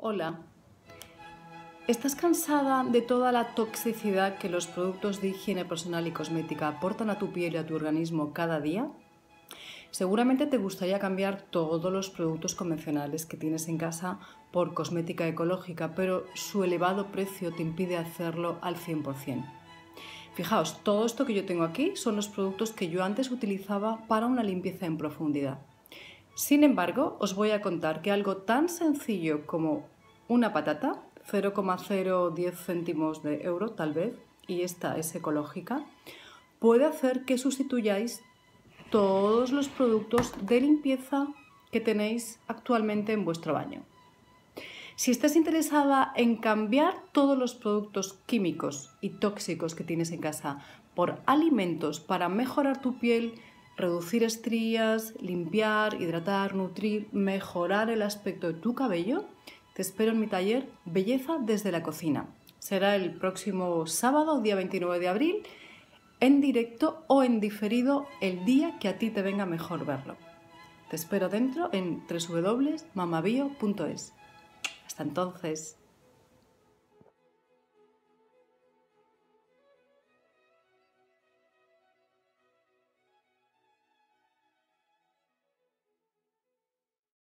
Hola, ¿estás cansada de toda la toxicidad que los productos de higiene personal y cosmética aportan a tu piel y a tu organismo cada día? Seguramente te gustaría cambiar todos los productos convencionales que tienes en casa por cosmética ecológica, pero su elevado precio te impide hacerlo al 100%. Fijaos, todo esto que yo tengo aquí son los productos que yo antes utilizaba para una limpieza en profundidad. Sin embargo, os voy a contar que algo tan sencillo como una patata, 0,010 céntimos de euro tal vez, y esta es ecológica, puede hacer que sustituyáis todos los productos de limpieza que tenéis actualmente en vuestro baño. Si estás interesada en cambiar todos los productos químicos y tóxicos que tienes en casa por alimentos para mejorar tu piel, reducir estrías, limpiar, hidratar, nutrir, mejorar el aspecto de tu cabello, te espero en mi taller Belleza desde la cocina. Será el próximo sábado, día 29 de abril, en directo o en diferido el día que a ti te venga mejor verlo. Te espero dentro en www.mamabio.es. Hasta entonces.